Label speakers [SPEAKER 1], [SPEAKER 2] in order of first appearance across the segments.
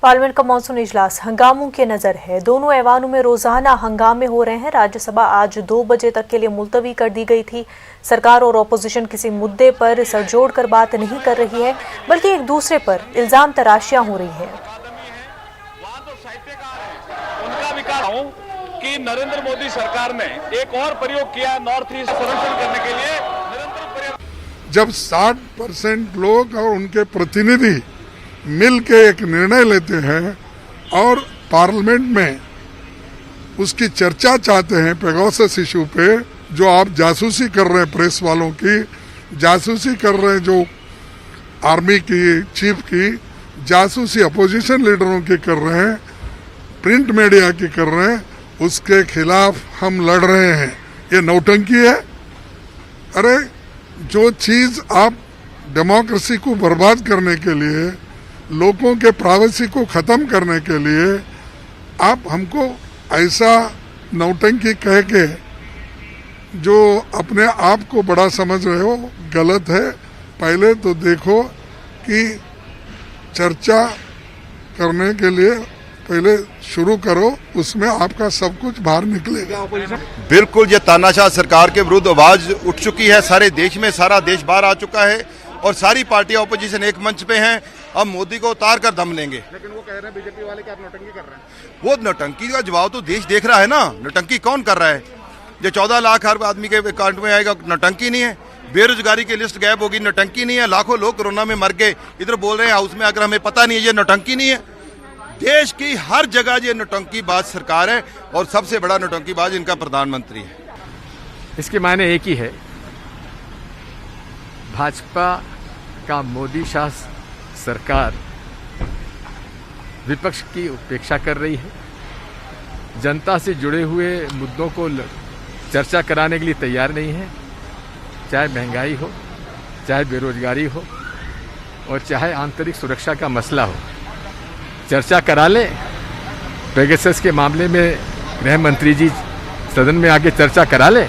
[SPEAKER 1] Parliament का monsoon इजलास हंगामों की नजर है। दोनों ऐवानों में रोजाना हंगामे हो रहे हैं। राज्यसभा आज 2 बजे तक के लिए मुलतवी कर दी गई थी। सरकार और ऑपोजिशन किसी मुद्दे पर सर जोड़कर बात नहीं कर रही है, बल्कि एक दूसरे पर इल्जाम तराशियां हो रही है।
[SPEAKER 2] कि नरेंद्र मोदी सरकार ने एक और प्रयोग किया नॉर्थ ईस्ट संरक्षण करने के लिए।
[SPEAKER 3] जब 60% लोग और उनके प्रतिनिधि मिल के एक निर्णय लेते हैं और पार्लियामेंट में उसकी चर्चा चाहते हैं पेगासस इशू पे, जो आप जासूसी कर रहे हैं, प्रेस वालों की जासूसी कर रहे हैं, जो आर्मी की चीफ की जासूसी अपोजिशन लीडरों की कर रहे हैं, प्रिंट मीडिया की कर रहे हैं, उसके खिलाफ हम लड़ रहे हैं। ये नौटंकी है। अरे जो चीज आप डेमोक्रेसी को बर्बाद करने के लिए, लोगों के प्राइवेसी को खत्म करने के लिए आप हमको ऐसा नौटंकी कह के जो अपने आप को बड़ा समझ रहे हो, गलत है। पहले तो देखो कि चर्चा करने के लिए पहले शुरू करो, उसमें आपका सब कुछ बाहर निकलेगा।
[SPEAKER 4] बिल्कुल, ये तानाशाह सरकार के विरुद्ध आवाज उठ चुकी है सारे देश में, सारा देश बाहर आ चुका है और सारी पार्टियां ऑपोजिशन एक मंच पे हैं। अब मोदी को उतार कर दम लेंगे।
[SPEAKER 5] लेकिन वो कह रहे हैं बीजेपी वाले कि आप नौटंकी कर रहे हैं।
[SPEAKER 4] वो नौटंकी का जवाब तो देश देख रहा है ना। नौटंकी कौन कर रहा है? जो 14 लाख हर आदमी के अकाउंट में आएगा, नौटंकी नहीं है। बेरोजगारी की लिस्ट गायब होगी, नौटंकी नहीं है। लाखों लोग कोरोना में मर गए, इधर बोल रहे हैं हाउस में अगर हमें पता नहीं है, ये नौटंकी नहीं है। देश की हर जगह ये नौटंकीबाज सरकार है और सबसे बड़ा नौटंकीबाज इनका प्रधानमंत्री है।
[SPEAKER 6] इसके मायने एक ही है, भाजपा का मोदी शाह सरकार विपक्ष की उपेक्षा कर रही है, जनता से जुड़े हुए मुद्दों को चर्चा कराने के लिए तैयार नहीं है। चाहे महंगाई हो, चाहे बेरोजगारी हो और चाहे आंतरिक सुरक्षा का मसला हो, चर्चा करा ले। पेगासस के मामले में गृह मंत्री जी सदन में आके चर्चा करा ले,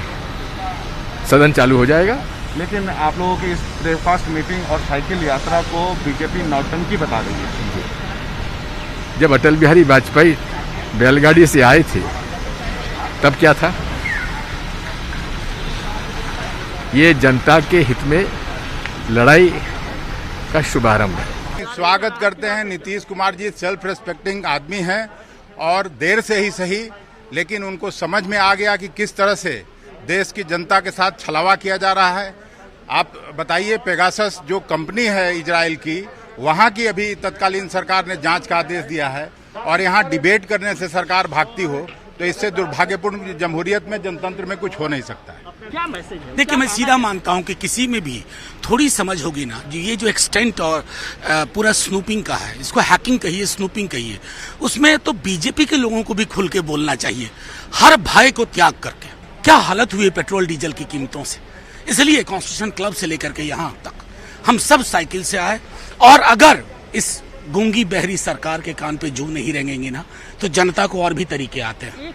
[SPEAKER 6] सदन चालू हो जाएगा।
[SPEAKER 5] लेकिन आप लोगों की इस ब्रेकफास्ट मीटिंग और साइकिल यात्रा को बीजेपी नौटंकी बता रही है।
[SPEAKER 6] जब अटल बिहारी वाजपेयी बैलगाड़ी से आए थे तब क्या था? ये जनता के हित में लड़ाई का शुभारंभ है।
[SPEAKER 5] स्वागत करते हैं। नीतीश कुमार जी सेल्फ रिस्पेक्टिंग आदमी हैं और देर से ही सही, लेकिन उनको समझ में आ गया कि किस तरह से देश की जनता के साथ छलावा किया जा रहा है। आप बताइए, पेगासस जो कंपनी है इजराइल की, वहां की अभी तत्कालीन सरकार ने जांच का आदेश दिया है और यहां डिबेट करने से सरकार भागती हो, तो इससे दुर्भाग्यपूर्ण जमहूरियत में, जनतंत्र में कुछ हो नहीं सकता है।
[SPEAKER 7] क्या मैसेज है? देखिए, मैं सीधा मानता हूं कि किसी में भी थोड़ी समझ होगी ना, ये जो एक्सटेंट और पूरा स्नूपिंग का है, इसको हैकिंग कहिए, स्नूपिंग कहिए, उसमें तो बीजेपी के लोगों को भी खुल के बोलना चाहिए। हर भय को त्याग करके क्या हालत हुई है पेट्रोल डीजल की कीमतों से, इसलिए कॉन्स्टिट्यूशन क्लब से लेकर के यहाँ तक हम सब साइकिल से आए। और अगर इस गूंगी बहरी सरकार के कान पे जू नहीं रेंगेंगे ना, तो जनता को और भी तरीके आते हैं।